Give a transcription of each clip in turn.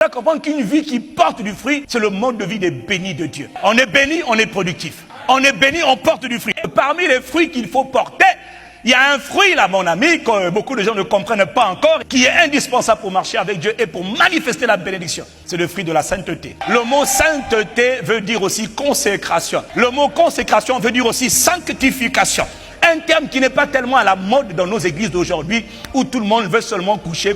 faire comprendre qu'une vie qui porte du fruit, c'est le mode de vie des bénis de Dieu. On est béni, on est productif. On est béni, on porte du fruit. Et parmi les fruits qu'il faut porter, il y a un fruit là, mon ami, que beaucoup de gens ne comprennent pas encore, qui est indispensable pour marcher avec Dieu et pour manifester la bénédiction. C'est le fruit de la sainteté. Le mot sainteté veut dire aussi consécration. Le mot consécration veut dire aussi sanctification. Un terme qui n'est pas tellement à la mode dans nos églises d'aujourd'hui, où tout le monde veut seulement coucher.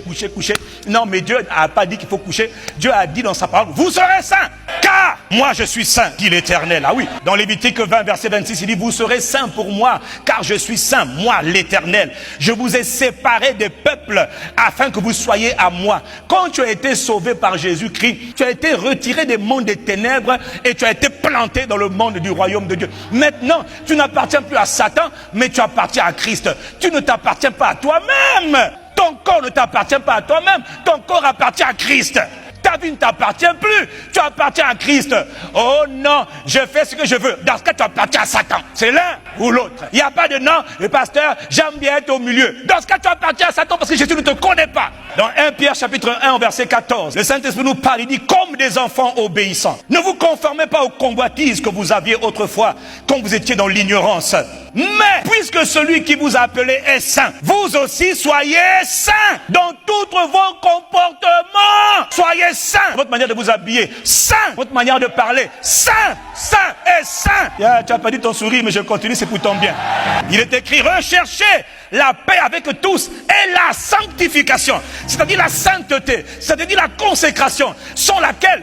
Non, mais Dieu n'a pas dit qu'il faut coucher. Dieu a dit dans sa parole, vous serez saints, car moi je suis saint, dit l'Éternel. Ah oui, dans Lévitique 20, verset 26, il dit, vous serez saints pour moi, car je suis saint, moi l'Éternel. Je vous ai séparés des peuples, afin que vous soyez à moi. Quand tu as été sauvé par Jésus-Christ, tu as été retiré des mondes des ténèbres, et tu as été planté dans le monde du royaume de Dieu. Maintenant, tu n'appartiens plus à Satan, mais tu appartiens à Christ. Tu ne t'appartiens pas à toi-même. Ton corps ne t'appartient pas à toi-même. Ton corps appartient à Christ. Ta vie ne t'appartient plus. Tu appartiens à Christ. Oh non, je fais ce que je veux. Dans ce cas, tu appartiens à Satan. C'est l'un ou l'autre. Il n'y a pas de non, le pasteur, j'aime bien être au milieu. Dans ce cas, tu appartiens à Satan parce que Jésus ne te connaît pas. Dans 1 Pierre chapitre 1, verset 14, le Saint-Esprit nous parle, il dit, comme des enfants obéissants. Ne vous conformez pas aux convoitises que vous aviez autrefois quand vous étiez dans l'ignorance. Mais, puisque celui qui vous a appelé est saint, vous aussi soyez saints dans tous vos comportements. Soyez saints. Votre manière de vous habiller, saint. Votre manière de parler, saint. Saint et saint. Yeah, tu n'as pas dit ton sourire, mais je continue, c'est pour ton bien. Il est écrit, recherchez la paix avec tous et la sanctification. C'est-à-dire la sainteté, c'est-à-dire la consécration, sans laquelle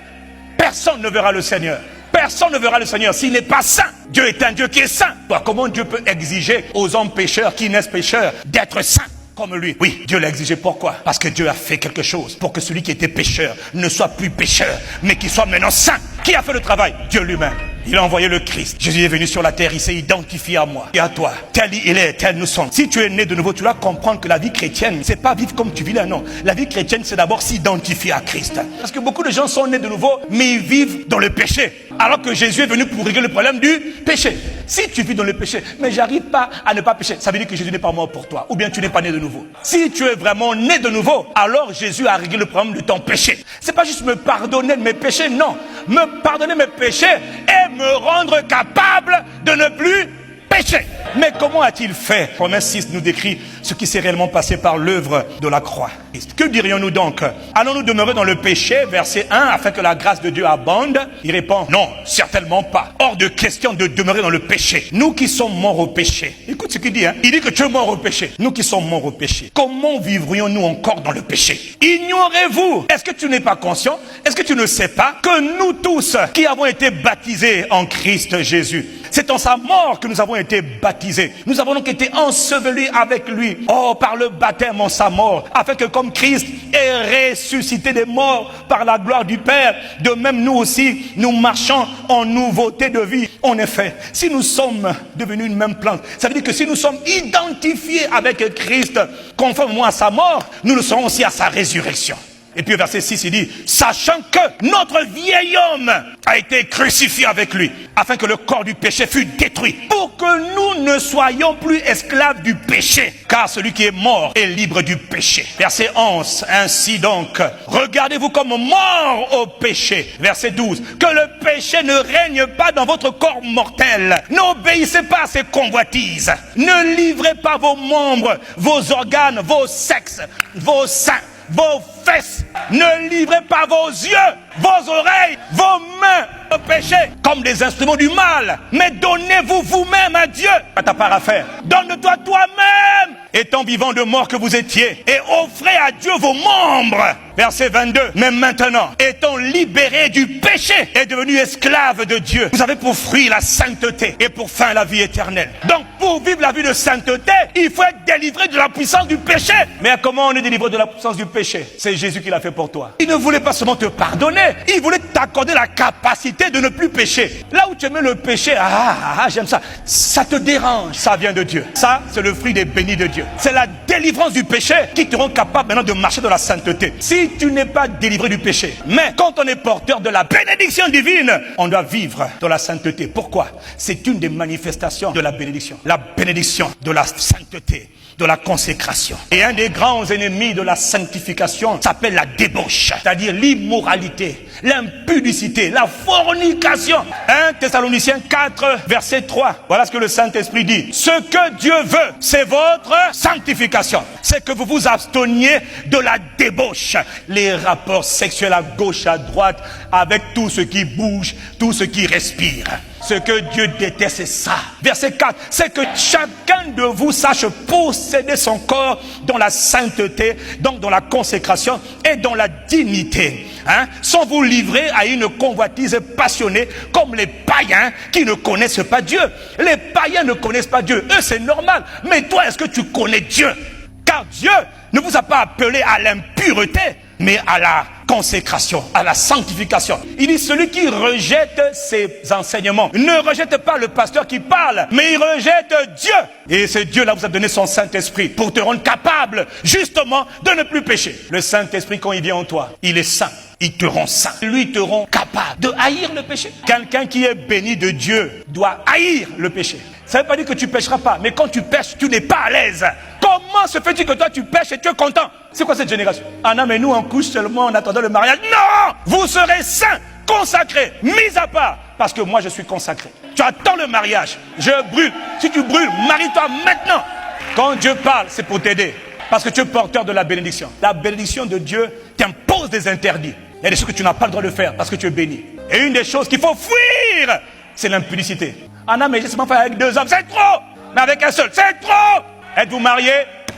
personne ne verra le Seigneur. Personne ne verra le Seigneur s'il n'est pas saint. Dieu est un Dieu qui est saint. Comment Dieu peut exiger aux hommes pécheurs qui naissent pécheurs d'être saints comme lui? Oui, Dieu l'a exigé. Pourquoi? Parce que Dieu a fait quelque chose pour que celui qui était pécheur ne soit plus pécheur, mais qu'il soit maintenant saint. Qui a fait le travail? Dieu lui-même. Il a envoyé le Christ. Jésus est venu sur la terre, il s'est identifié à moi et à toi. Tel il est, tel nous sommes. Si tu es né de nouveau, tu dois comprendre que la vie chrétienne, c'est pas vivre comme tu vis là, non. La vie chrétienne, c'est d'abord s'identifier à Christ. Parce que beaucoup de gens sont nés de nouveau, mais ils vivent dans le péché. Alors que Jésus est venu pour régler le problème du péché. Si tu vis dans le péché, mais j'arrive pas à ne pas pécher, ça veut dire que Jésus n'est pas mort pour toi. Ou bien tu n'es pas né de nouveau. Si tu es vraiment né de nouveau, alors Jésus a réglé le problème de ton péché. C'est pas juste me pardonner de mes péchés, non. Me pardonner mes péchés et me rendre capable de ne plus pécher. Mais comment a-t-il fait? Romains 6 nous décrit ce qui s'est réellement passé par l'œuvre de la croix. Que dirions-nous donc? Allons-nous demeurer dans le péché, verset 1, afin que la grâce de Dieu abonde? Il répond, non, certainement pas. Hors de question de demeurer dans le péché. Nous qui sommes morts au péché. Écoute ce qu'il dit, hein. Il dit que tu es mort au péché. Nous qui sommes morts au péché. Comment vivrions-nous encore dans le péché? Ignorez-vous? Est-ce que tu n'es pas conscient? Est-ce que tu ne sais pas que nous tous qui avons été baptisés en Christ Jésus, c'est en sa mort que nous avons été baptisés. Nous avons donc été ensevelis avec lui. Oh, par le baptême en sa mort, afin que comme Christ est ressuscité des morts par la gloire du Père, de même nous aussi, nous marchons en nouveauté de vie. En effet, si nous sommes devenus une même plante, ça veut dire que si nous sommes identifiés avec Christ, conformément à sa mort, nous le serons aussi à sa résurrection. Et puis au verset 6, il dit, sachant que notre vieil homme a été crucifié avec lui, afin que le corps du péché fût détruit, pour que nous ne soyons plus esclaves du péché, car celui qui est mort est libre du péché. Verset 11, ainsi donc, regardez-vous comme morts au péché. Verset 12, que le péché ne règne pas dans votre corps mortel. N'obéissez pas à ses convoitises. Ne livrez pas vos membres, vos organes, vos sexes, vos seins, vos fesses, ne livrez pas vos yeux, vos oreilles, vos mains au péché comme des instruments du mal, mais donnez-vous vous-même à Dieu. Pas ta part à faire. Donne-toi toi-même, étant vivant de mort que vous étiez, et offrez à Dieu vos membres. Verset 22. Mais maintenant, étant libérés du péché et devenus esclaves de Dieu, vous avez pour fruit la sainteté et pour fin la vie éternelle. Donc, pour vivre la vie de sainteté, il faut être délivré de la puissance du péché. Mais comment on est délivré de la puissance du péché? C'est Jésus qui l'a fait pour toi. Il ne voulait pas seulement te pardonner, il voulait t'accorder la capacité de ne plus pécher. Là où tu aimais le péché, j'aime ça. Ça te dérange, ça vient de Dieu. Ça, c'est le fruit des bénis de Dieu. C'est la délivrance du péché qui te rend capable maintenant de marcher dans la sainteté. Si tu n'es pas délivré du péché, mais quand on est porteur de la bénédiction divine, on doit vivre dans la sainteté. Pourquoi? C'est une des manifestations de la bénédiction. La bénédiction de la sainteté, de la consécration. Et un des grands ennemis de la sanctification s'appelle la débauche, c'est-à-dire l'immoralité, l'impudicité, la fornication. 1 Thessaloniciens 4, verset 3. Voilà ce que le Saint-Esprit dit. Ce que Dieu veut, c'est votre sanctification. C'est que vous vous absteniez de la débauche. Les rapports sexuels à gauche, à droite, avec tout ce qui bouge, tout ce qui respire. Ce que Dieu déteste, c'est ça. Verset 4, c'est que chacun de vous sache posséder son corps dans la sainteté, donc dans la consécration et dans la dignité. Sans vous livrer à une convoitise passionnée comme les païens qui ne connaissent pas Dieu. Les païens ne connaissent pas Dieu. Eux, c'est normal. Mais toi, est-ce que tu connais Dieu? Car Dieu ne vous a pas appelé à l'impureté, mais à la consécration, à la sanctification. Il dit, celui qui rejette ses enseignements ne rejette pas le pasteur qui parle, mais il rejette Dieu. Et ce Dieu-là vous a donné son Saint-Esprit pour te rendre capable, justement, de ne plus pécher. Le Saint-Esprit, quand il vient en toi, il est saint. Il te rend saint. Lui te rend capable de haïr le péché. Quelqu'un qui est béni de Dieu doit haïr le péché. Ça ne veut pas dire que tu ne pécheras pas, mais quand tu pêches, tu n'es pas à l'aise. Comment se fait-il que toi tu pêches et tu es content? C'est quoi cette génération? Ah non, mais nous on couche seulement en attendant le mariage. Non! Vous serez saints, consacrés, mis à part. Parce que moi je suis consacré. Tu attends le mariage. Je brûle. Si tu brûles, marie-toi maintenant. Quand Dieu parle, c'est pour t'aider. Parce que tu es porteur de la bénédiction. La bénédiction de Dieu t'impose des interdits. Il y a des choses que tu n'as pas le droit de faire parce que tu es béni. Et une des choses qu'il faut fuir, c'est l'impudicité. Ah non, mais j'ai seulement fait avec 2 hommes, c'est trop! Mais avec un seul, c'est trop! Êtes-vous marié?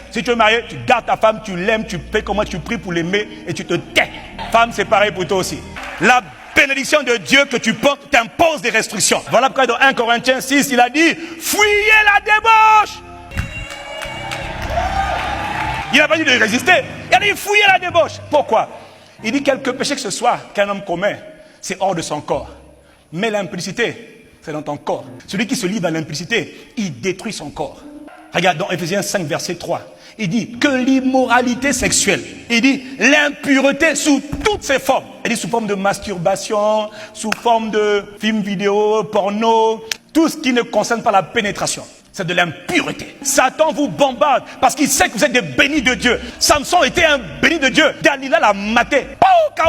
Si tu es marié, tu gardes ta femme, tu l'aimes, tu fais comment tu pries pour l'aimer et tu te tais. Femme, c'est pareil pour toi aussi. La bénédiction de Dieu que tu portes t'impose des restrictions. Voilà pourquoi dans 1 Corinthiens 6, il a dit, fuyez la débauche! Il n'a pas dit de résister. Il a dit, fuyez la débauche. Pourquoi? Il dit, quelque péché que ce soit qu'un homme commet, c'est hors de son corps. Mais l'impudicité, c'est dans ton corps. Celui qui se livre à l'impudicité, il détruit son corps. Regarde dans Éphésiens 5, verset 3. Il dit que l'immoralité sexuelle, il dit l'impureté sous toutes ses formes. Il dit sous forme de masturbation, sous forme de films vidéo, porno, tout ce qui ne concerne pas la pénétration. C'est de l'impureté. Satan vous bombarde parce qu'il sait que vous êtes des bénis de Dieu. Samson était un béni de Dieu. Dalila l'a maté.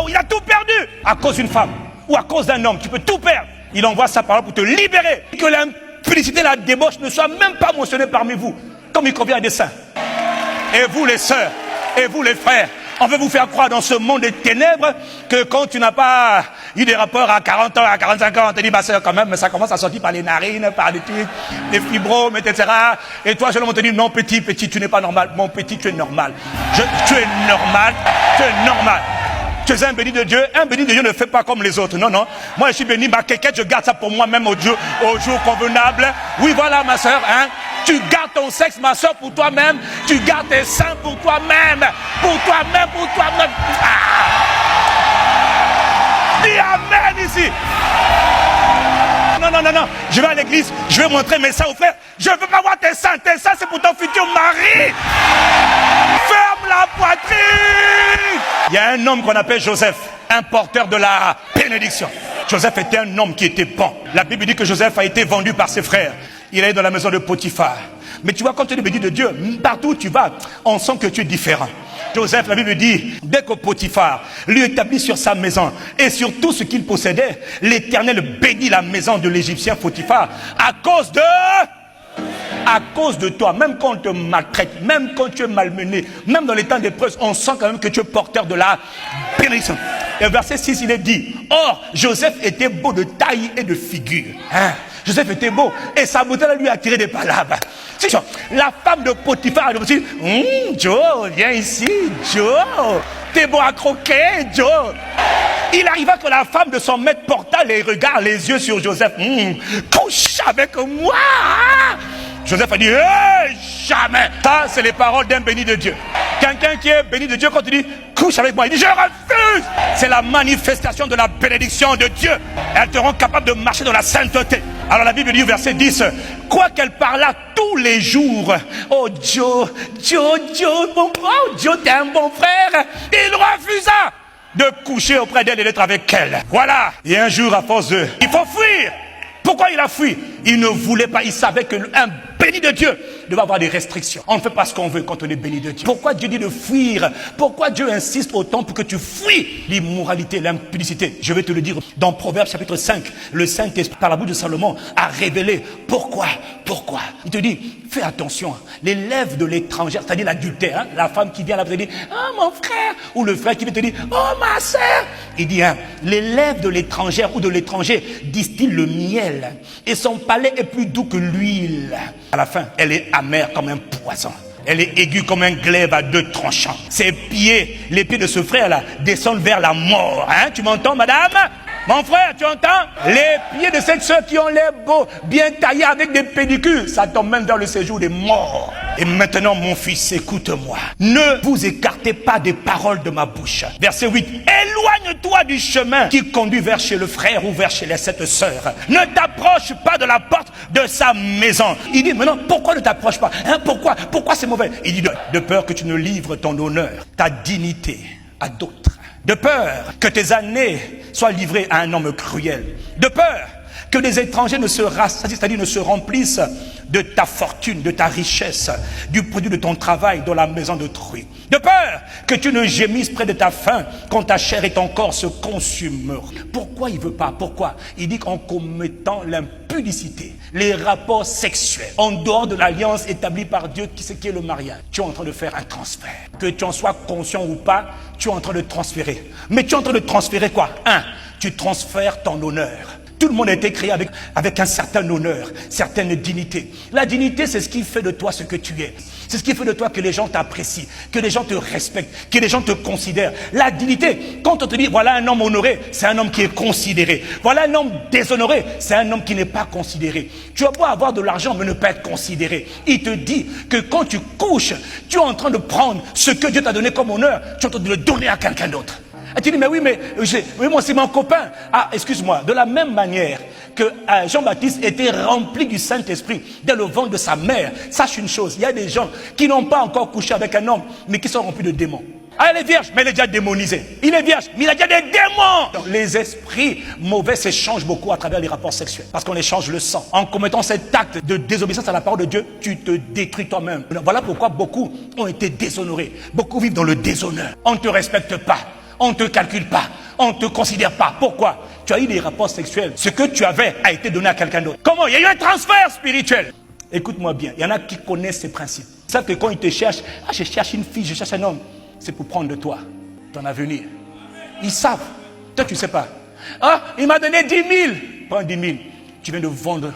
Il a tout perdu à cause d'une femme ou à cause d'un homme. Tu peux tout perdre. Il envoie sa parole pour te libérer. Que l'impudicité, la débauche ne soit même pas mentionnée parmi vous, comme il convient à des saints. Et vous les sœurs, et vous les frères, on veut vous faire croire dans ce monde des ténèbres que quand tu n'as pas eu des rapports à 40 ans, à 45 ans, on te dit, ma sœur, quand même, ça commence à sortir par les narines, par les trucs, les fibromes, etc. Et toi, je on te dit, non, petit, tu n'es pas normal. Mon petit, tu es normal. Tu es normal, tu es normal. Tu es un béni de Dieu. Un béni de Dieu ne fait pas comme les autres. Non, non. Moi, je suis béni. Ma quéquette, je garde ça pour moi-même au jour convenable. Oui, voilà, ma soeur. Tu gardes ton sexe, ma soeur, pour toi-même. Tu gardes tes seins pour toi-même. Pour toi-même, pour toi-même. Dis Amen ici. Non. Je vais à l'église. Je vais montrer mes seins aux frères. Je ne veux pas voir tes seins. Tes seins, c'est pour ton futur mari. Ferme la poitrine. Il y a un homme qu'on appelle Joseph, un porteur de la bénédiction. Joseph était un homme qui était bon. La Bible dit que Joseph a été vendu par ses frères. Il est dans la maison de Potiphar. Mais tu vois, quand tu es béni de Dieu, partout où tu vas, on sent que tu es différent. Joseph, la Bible dit, dès que Potiphar lui établit sur sa maison et sur tout ce qu'il possédait, l'Éternel bénit la maison de l'Égyptien Potiphar à cause de toi. Même quand on te maltraite, même quand tu es malmené, même dans les temps d'épreuve, on sent quand même que tu es porteur de la bénédiction. Et verset 6, il est dit, or, Joseph était beau de taille et de figure. Joseph était beau et sa beauté lui a attiré des palabres. La femme de Potiphar a dit, Joe, viens ici, Joe. T'es beau à croquer, Joe. Il arriva que la femme de son maître porta les regards, les yeux sur Joseph. Couche avec moi. Joseph a dit, jamais. Ça, c'est les paroles d'un béni de Dieu. Quelqu'un qui est béni de Dieu, quand tu dis couche avec moi, il dit je refuse. C'est la manifestation de la bénédiction de Dieu. Elles te rend capable de marcher dans la sainteté. Alors la Bible dit au verset 10, quoi qu'elle parlât tous les jours, oh Joe, t'es un bon frère, il refusa de coucher auprès d'elle et d'être avec elle. Voilà. Et un jour, à force de... il faut fuir. Pourquoi il a fui? Il ne voulait pas, il savait qu'un béni de Dieu devait avoir des restrictions. On ne fait pas ce qu'on veut quand on est béni de Dieu. Pourquoi Dieu dit de fuir? Pourquoi Dieu insiste autant pour que tu fuis l'immoralité, l'impudicité? Je vais te le dire dans Proverbes chapitre 5. Le Saint-Esprit, par la bouche de Salomon, a révélé pourquoi. Il te dit, fais attention, les lèvres de l'étrangère, c'est-à-dire l'adultère, hein, la femme qui vient là, te dit, oh mon frère, ou le frère qui vient te dire, oh ma sœur. Il dit, hein, les lèvres de l'étrangère ou de l'étranger distillent le miel, et son palais est plus doux que l'huile. À la fin, elle est amère comme un poison. Elle est aiguë comme un glaive à deux tranchants. Ses pieds, les pieds de ce frère-là, descendent vers la mort. Hein, tu m'entends, madame? Mon frère, tu entends? Les pieds de cette soeur qui ont l'air beaux, bien taillés avec des pédicules, ça tombe même vers le séjour des morts. Et maintenant, mon fils, écoute-moi. Ne vous écartez pas des paroles de ma bouche. Verset 8. Éloigne-toi du chemin qui conduit vers chez le frère ou vers chez cette sœur. Ne t'approche pas de la porte de sa maison. Il dit, maintenant, pourquoi ne t'approche pas? Hein, pourquoi c'est mauvais? Il dit, de peur que tu ne livres ton honneur, ta dignité à d'autres. De peur que tes années soient livrées à un homme cruel. De peur que les étrangers ne se rassasient, c'est-à-dire ne se remplissent de ta fortune, de ta richesse, du produit de ton travail dans la maison d'autrui. De peur que tu ne gémisses près de ta faim quand ta chair et ton corps se consumeront. Pourquoi il ne veut pas? Pourquoi? Il dit qu'en commettant l'impudicité, les rapports sexuels, en dehors de l'alliance établie par Dieu, qui est le mariage, tu es en train de faire un transfert. Que tu en sois conscient ou pas, tu es en train de transférer. Mais tu es en train de transférer quoi? Tu transfères ton honneur. Tout le monde a été créé avec un certain honneur, certaine dignité. La dignité, c'est ce qui fait de toi ce que tu es. C'est ce qui fait de toi que les gens t'apprécient, que les gens te respectent, que les gens te considèrent. La dignité, quand on te dit, voilà un homme honoré, c'est un homme qui est considéré. Voilà un homme déshonoré, c'est un homme qui n'est pas considéré. Tu vas pouvoir avoir de l'argent, mais ne pas être considéré. Il te dit que quand tu couches, tu es en train de prendre ce que Dieu t'a donné comme honneur, tu es en train de le donner à quelqu'un d'autre. Et tu dis, mais oui, moi c'est mon copain. Ah, excuse-moi, de la même manière que Jean-Baptiste était rempli du Saint-Esprit dès le ventre de sa mère. Sache une chose, il y a des gens qui n'ont pas encore couché avec un homme, mais qui sont remplis de démons. Ah, elle est vierge, mais elle est déjà démonisée. Il est vierge, mais il a déjà des démons. Donc, les esprits mauvais s'échangent beaucoup à travers les rapports sexuels. Parce qu'on échange le sang. En commettant cet acte de désobéissance à la parole de Dieu, tu te détruis toi-même. Voilà pourquoi beaucoup ont été déshonorés. Beaucoup vivent dans le déshonneur. On ne te respecte pas. On ne te calcule pas, on ne te considère pas. Pourquoi? Tu as eu des rapports sexuels. Ce que tu avais a été donné à quelqu'un d'autre. Comment? Il y a eu un transfert spirituel. Écoute-moi bien, il y en a qui connaissent ces principes. Ils savent que quand ils te cherchent, je cherche une fille, je cherche un homme, c'est pour prendre de toi, ton avenir. Ils savent. Toi, tu ne sais pas. Ah, il m'a donné 10 000. Prends 10 000. Tu viens de vendre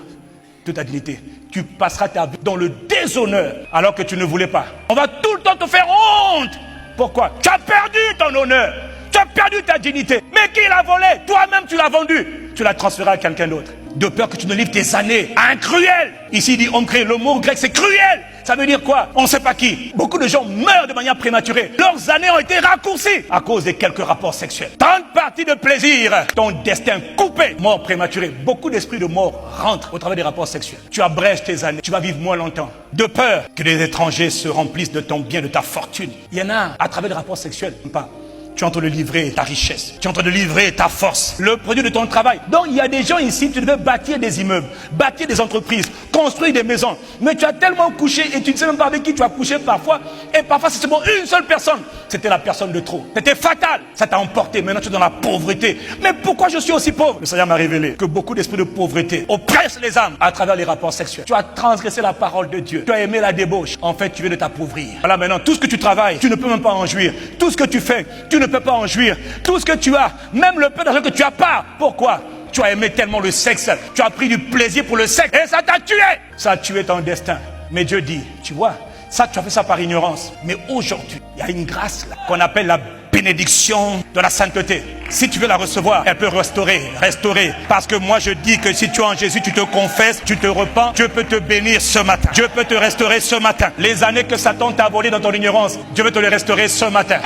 toute ta dignité. Tu passeras ta vie dans le déshonneur alors que tu ne voulais pas. On va tout le temps te faire honte. Pourquoi? Tu as perdu ton honneur. Tu as perdu ta dignité. Mais qui l'a volé? Toi-même, tu l'as vendu. Tu l'as transféré à quelqu'un d'autre. De peur que tu ne livres tes années à un cruel. Ici, il dit homme créé. Le mot grec, c'est cruel. Ça veut dire quoi? On ne sait pas qui. Beaucoup de gens meurent de manière prématurée. Leurs années ont été raccourcies à cause de quelques rapports sexuels. 30 parties de plaisir. Ton destin coupé. Mort prématurée. Beaucoup d'esprits de mort rentrent au travers des rapports sexuels. Tu abrèges tes années. Tu vas vivre moins longtemps. De peur que les étrangers se remplissent de ton bien, de ta fortune. Il y en a à travers des rapports sexuels. Pas. Tu es en train de livrer ta richesse. Tu es en train de livrer ta force. Le produit de ton travail. Donc, il y a des gens ici, tu devais bâtir des immeubles, bâtir des entreprises, construire des maisons. Mais tu as tellement couché et tu ne sais même pas avec qui tu as couché parfois. Et parfois, c'est seulement une seule personne. C'était la personne de trop. C'était fatal. Ça t'a emporté. Maintenant, tu es dans la pauvreté. Mais pourquoi je suis aussi pauvre? Le Seigneur m'a révélé que beaucoup d'esprits de pauvreté oppressent les âmes à travers les rapports sexuels. Tu as transgressé la parole de Dieu. Tu as aimé la débauche. En fait, tu viens de t'appauvrir. Voilà, maintenant, tout ce que tu travailles, tu ne peux même pas en jouir. Tout ce que tu fais, tu ne peux pas en jouir. Tout ce que tu as, même le peu d'argent que tu as pas. Pourquoi? Tu as aimé tellement le sexe. Tu as pris du plaisir pour le sexe. Et ça t'a tué. Ça a tué ton destin. Mais Dieu dit, tu vois, ça, tu as fait ça par ignorance. Mais aujourd'hui, il y a une grâce là qu'on appelle la bénédiction de la sainteté. Si tu veux la recevoir, elle peut restaurer. Parce que moi je dis que si tu es en Jésus, tu te confesses, tu te repens, Dieu peut te bénir ce matin. Dieu peut te restaurer ce matin. Les années que Satan t'a volées dans ton ignorance, Dieu veut te les restaurer ce matin.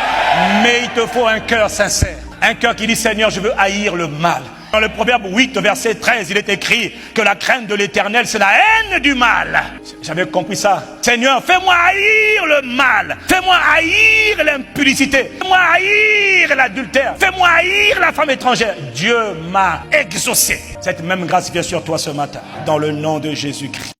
Mais il te faut un cœur sincère. Un cœur qui dit, Seigneur, je veux haïr le mal. Dans le Proverbe 8, verset 13, il est écrit que la crainte de l'Éternel, c'est la haine du mal. J'avais compris ça. Seigneur, fais-moi haïr le mal. Fais-moi haïr l'impudicité. Fais-moi haïr l'adultère. Fais-moi haïr la femme étrangère. Dieu m'a exaucé. Cette même grâce vient sur toi ce matin. Dans le nom de Jésus-Christ.